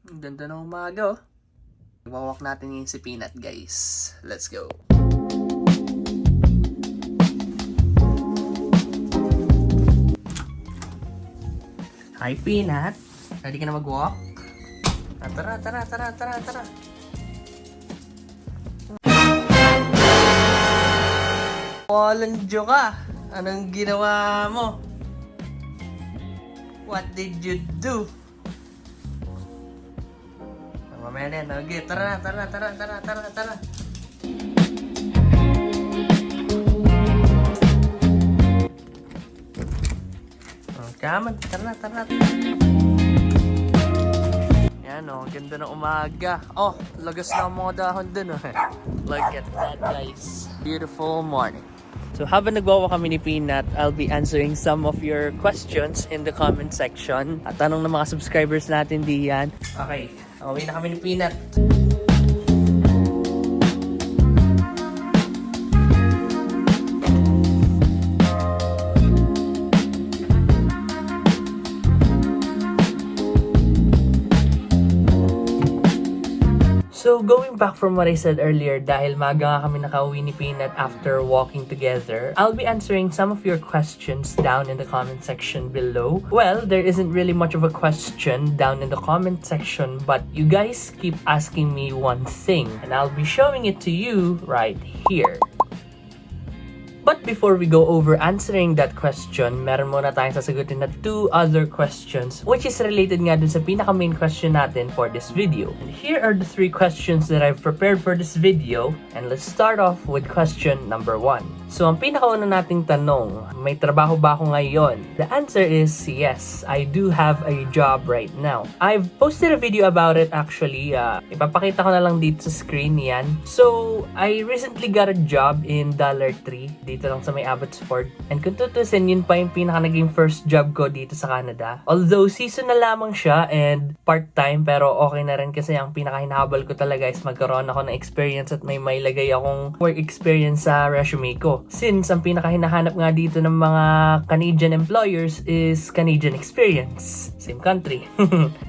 Ang ganda ng umaga, oh. Iwawak natin yung si Peanut, guys. Let's go. Hi, Peanut. Ready ka na mag-walk? Tara. Walang joke ka. Anong ginawa mo? What did you do? Mamaya na yan. Okay, tara. Come on, tara. Yan o, ganda ng umaga. Oh, lagas na ang mga dahon dun oh. Look at that, guys. Beautiful morning. So habang nagwawa kami ni Peanut, I'll be answering some of your questions in the comment section. At tanong ng mga subscribers natin diyan. Okay, uwi na kami ni Peanut. So, going back from what I said earlier, dahil maga nga kami nakauwi ni Peanut after walking together, I'll be answering some of your questions down in the comment section below. Well, there isn't really much of a question down in the comment section, but you guys keep asking me one thing, and I'll be showing it to you right here. But before we go over answering that question, meron muna tayong sasagutin na 2 other questions which is related nga dun sa pinaka-main question natin for this video. And here are the 3 questions that I've prepared for this video, and let's start off with question number 1. So, ang pinakauna nating tanong, may trabaho ba ako ngayon? The answer is yes, I do have a job right now. I've posted a video about it actually. Ipapakita ko na lang dito sa screen yan. So, I recently got a job in Dollar Tree dito lang sa may Abbotsford. And kung tutusin, yun pa yung pinaka naging first job ko dito sa Canada. Although seasonal lamang siya and part-time, pero okay na rin kasi ang pinaka hinahabol ko talaga is magkaroon ako ng experience at may lagay akong work experience sa resume ko. Since ang pinaka hinahanap nga dito ng mga Canadian employers is Canadian experience. Same country.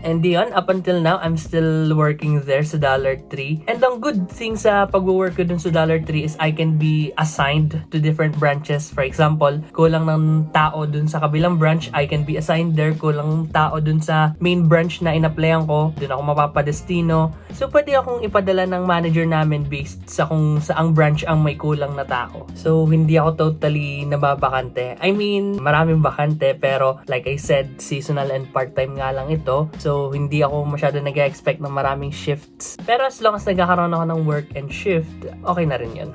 And yun, up until now, I'm still working there sa Dollar Tree. And ang good thing sa pag-work ko dun sa Dollar Tree is I can be assigned to different branches. For example, kulang ng tao dun sa kabilang branch, I can be assigned there. Kulang ng tao dun sa main branch na in-applyan ko, dun ako mapapadestino. So, pwede akong ipadala ng manager namin based sa kung saang branch ang may kulang na tao. So, hindi ako totally nababakante. I mean, maraming bakante, pero like I said, seasonal and part-time nga lang ito. So, hindi ako masyado nag-expect ng maraming shifts. Pero as long as nagkakaroon ako ng work and shift, okay na rin yun.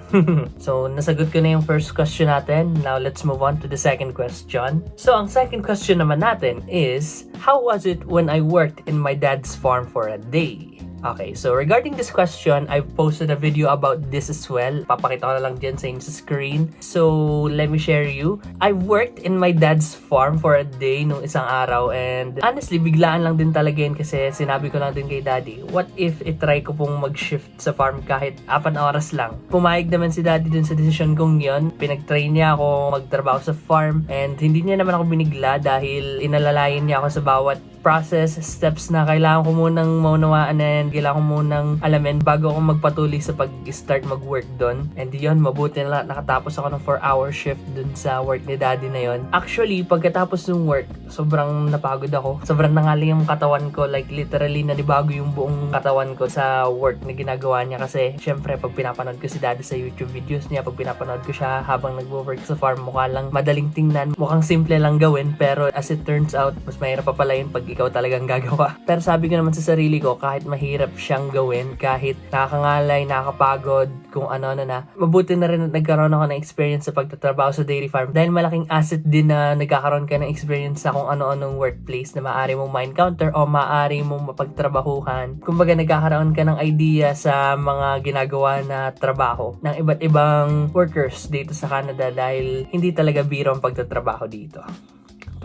So, nasagot ko na yung first question natin. Now, let's move on to the second question. So, ang second question naman natin is, how was it when I worked in my dad's farm for a day? Okay, so regarding this question, I've posted a video about this as well. Papakita ko na lang dyan sa screen. So, let me share you. I've worked in my dad's farm for a day nung isang araw, and honestly, biglaan lang din talaga yun kasi sinabi ko lang din kay daddy, what if itry ko pong mag-shift sa farm kahit 4 oras lang? Pumayag naman si daddy dun sa decision kong yun. Pinag-train niya ako magtrabaho sa farm, and hindi niya naman ako binigla dahil inalalayan niya ako sa bawat process, steps na kailangan ko munang maunawaan and kailangan ko munang alamin bago ako magpatuloy sa pag-start mag-work doon. And yun, mabuti na nakatapos ako ng 4-hour shift dun sa work ni daddy na yun. Actually, pagkatapos ng work, sobrang napagod ako. Sobrang nangali yung katawan ko. Like, literally, nanibago yung buong katawan ko sa work na ginagawa niya. Kasi, syempre, pag pinapanood ko si daddy sa YouTube videos niya, pag pinapanood ko siya habang nag-work sa farm, mukha lang madaling tingnan. Mukhang simple lang gawin, pero as it turns out, mas mahirap pa pala yun pag ikaw talagang gagawa. Pero sabi ko naman sa sarili ko, kahit mahirap siyang gawin, kahit nakakangalay, nakakapagod, kung ano na, mabuti na rin at nagkaroon ako ng experience sa pagtatrabaho sa dairy farm dahil malaking asset din na nagkakaroon ka ng experience sa kung ano-anong workplace na maaari mong ma-encounter o maaari mong mapagtrabahuhan. Kumbaga, nagkakaroon ka ng idea sa mga ginagawa na trabaho ng iba't ibang workers dito sa Canada dahil hindi talaga biro ang pagtatrabaho dito.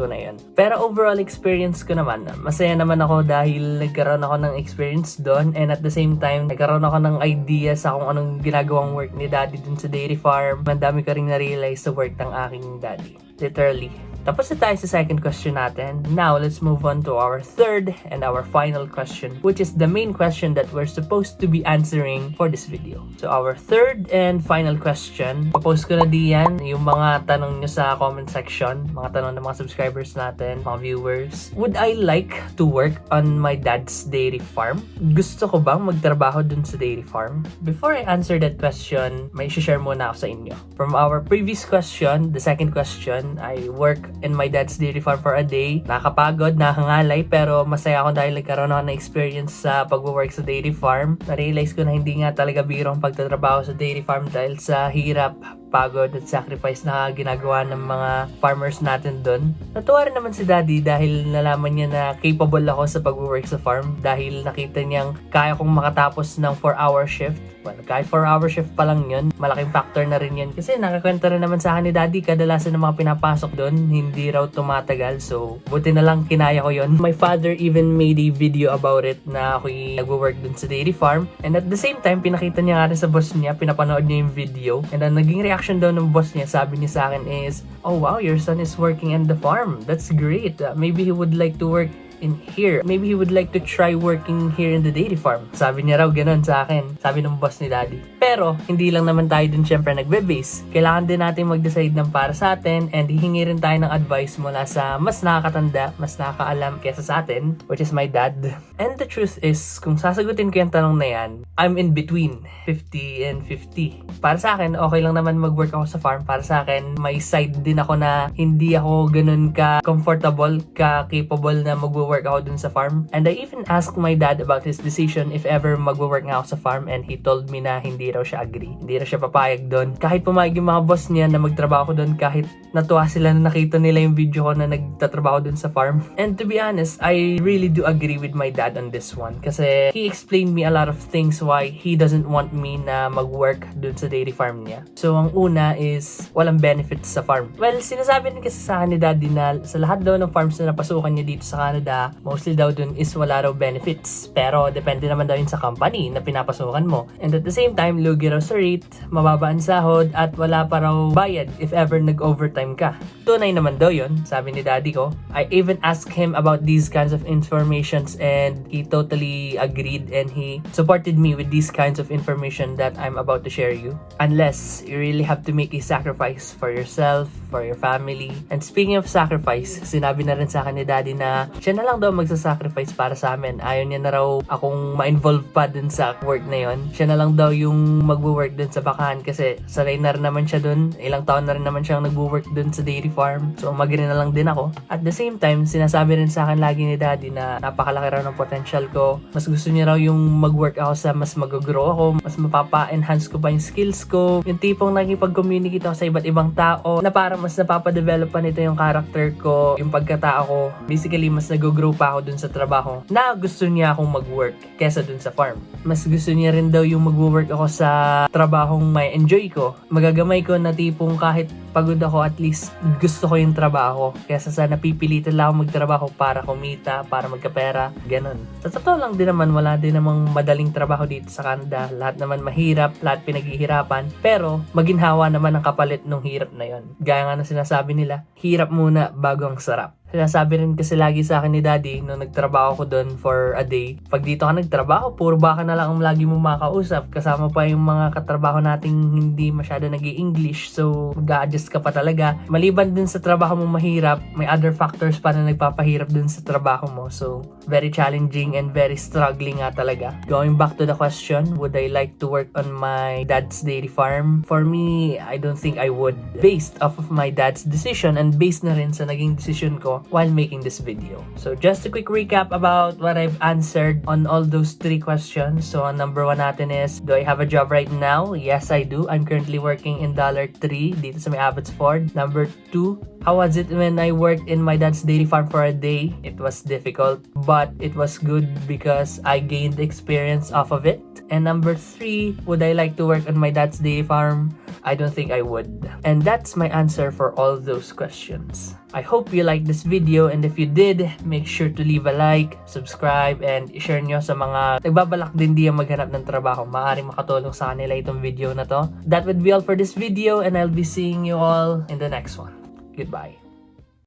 Na yan. Pero overall experience ko naman, masaya naman ako dahil nagkaroon ako ng experience doon, and at the same time, nagkaroon ako ng idea sa kung anong ginagawang work ni daddy dun sa dairy farm. Mandami ka rin na-realize sa work ng aking daddy. Literally. Tapos na tayo sa second question natin. Now, let's move on to our third and our final question, which is the main question that we're supposed to be answering for this video. So, our third and final question, post ko na diyan yung mga tanong nyo sa comment section, mga tanong ng mga subscribers natin, mga viewers. Would I like to work on my dad's dairy farm? Gusto ko bang magtrabaho dun sa dairy farm? Before I answer that question, may share muna ako sa inyo. From our previous question, the second question, I work in my dad's dairy farm for a day. Nakakapagod, nakakangalay, pero masaya ako dahil nagkaroon ako ng experience sa pag-work sa dairy farm. Na-realize ko na hindi nga talaga biro ang pagtatrabaho sa dairy farm dahil sa hirap, pagod at sacrifice na ginagawa ng mga farmers natin doon. Natuwa rin naman si Daddy dahil nalaman niya na capable ako sa pag-work sa farm dahil nakita niyang kaya kong makatapos ng 4-hour shift. Well, kahit 4-hour shift pa lang yun, malaking factor na rin yun. Kasi nakakwento rin naman sa akin ni Daddy, kadalasan ng mga pinapasok doon, hindi raw tumatagal. So, buti na lang kinaya ko yun. My father even made a video about it na ako'y nagwo-work doon sa dairy farm. And at the same time, pinakita niya nga rin sa boss niya, pinapanood niya yung video. And ang naging reaction daw ng boss niya, sabi niya sa akin is, "Oh wow, your son is working in the farm. That's great. Maybe he would like to work in here. Maybe he would like to try working here in the dairy farm." Sabi niya raw ganun sa akin. Sabi ng boss ni Daddy. Pero, hindi lang naman tayo din syempre nagbe-base. Kailangan din natin mag-decide ng para sa atin and hihingi rin tayo ng advice mula sa mas nakakatanda, mas nakakaalam kesa sa atin, which is my dad. And the truth is, kung sasagutin ko yung tanong na yan, I'm in between 50 and 50. Para sa akin, okay lang naman mag-work ako sa farm. Para sa akin, may side din ako na hindi ako ganun ka-comfortable, ka-capable na mag-work ako dun sa farm. And I even asked my dad about his decision if ever mag-work nga ako sa farm and he told me na hindi raw siya agree. Hindi raw siya papayag dun. Kahit pumayag yung mga boss niya na magtrabaho ko dun, kahit natuwa sila na nakita nila yung video ko na nagtatrabaho dun sa farm. And to be honest, I really do agree with my dad on this one. Kasi he explained me a lot of things why he doesn't want me na mag-work dun sa dairy farm niya. So, ang una is walang benefits sa farm. Well, sinasabi rin kasi sa akin ni Daddy na sa lahat daw ng farms na napasukan niya dito sa Canada, mostly daw dun is wala raw benefits. Pero, depende naman daw yun sa company na pinapasukan mo. And at the same time, lugi raw sa rate, mababa ang sahod, at wala pa raw bayad if ever nag-overtime ka. Tunay naman daw yun, sabi ni Daddy ko. I even asked him about these kinds of informations and he totally agreed and he supported me with these kinds of information that I'm about to share you. Unless you really have to make a sacrifice for yourself, for your family. And speaking of sacrifice, sinabi na rin sa akin ni Daddy na siya na lang daw magsasacrifice para sa amin. Ayaw niya na raw akong ma-involve pa dun sa work na yon. Siya na lang daw yung magwo-work dun sa bakahan kasi sanay na rin naman siya dun. Ilang taon na rin naman siyang nagwo-work dun sa dairy farm. So, mag-rin na lang din ako. At the same time, sinasabi rin sa akin lagi ni Daddy na napakalaki raw ng potential ko. Mas gusto niya raw yung mag-work ako sa mas mag-grow ako, mas mapapa-enhance ko pa yung skills ko. Yung tipong nakikipag-communicate ako sa iba't ibang tao na para mas napapadevelop pa nito yung character ko, yung pagkatao ko. Basically, mas nag-grow pa ako dun sa trabaho na gusto niya akong mag-work kesa dun sa farm. Mas gusto niya rin daw yung mag-work ako sa trabahong may enjoy ko. Magagamay ko na tipong kahit pagod ako, at least gusto ko yung trabaho kesa sa napipilitan lang ako magtrabaho para kumita, para magkapera, ganun. Sa totoo lang din naman, wala din namang madaling trabaho dito sa Canada. Lahat naman mahirap, lahat pinaghihirapan, pero maginhawa naman ang kapalit ng hirap na yon. Gaya nga na sinasabi nila, hirap muna bago ang sarap. Sinasabi rin kasi lagi sa akin ni Daddy nung nagtrabaho ko doon for a day, pag dito ka nagtrabaho, puro baka na lang ang lagi mo makausap. Kasama pa yung mga katrabaho nating hindi masyado nag-i-English, so mag-a-adjust ka pa talaga. Maliban din sa trabaho mo mahirap, may other factors pa na nagpapahirap din sa trabaho mo. So, very challenging and very struggling nga talaga. Going back to the question, would I like to work on my dad's dairy farm? For me, I don't think I would. Based off of my dad's decision and based na rin sa naging decision ko while making this video. So just a quick recap about what I've answered on all those 3 questions. So number 1 natin is, do I have a job right now? Yes, I do. I'm currently working in $3 dito sa may Abbotsford. Number 2, how was it when I worked in my dad's dairy farm for a day? It was difficult, but it was good because I gained experience off of it. And number 3, would I like to work on my dad's dairy farm? I don't think I would. And that's my answer for all those questions. I hope you liked this video, and if you did, make sure to leave a like, subscribe, and share nyo sa mga nagbabalak din diyan maghanap ng trabaho. Maaaring makatulong sa kanila itong video na to. That would be all for this video, and I'll be seeing you all in the next one. Goodbye.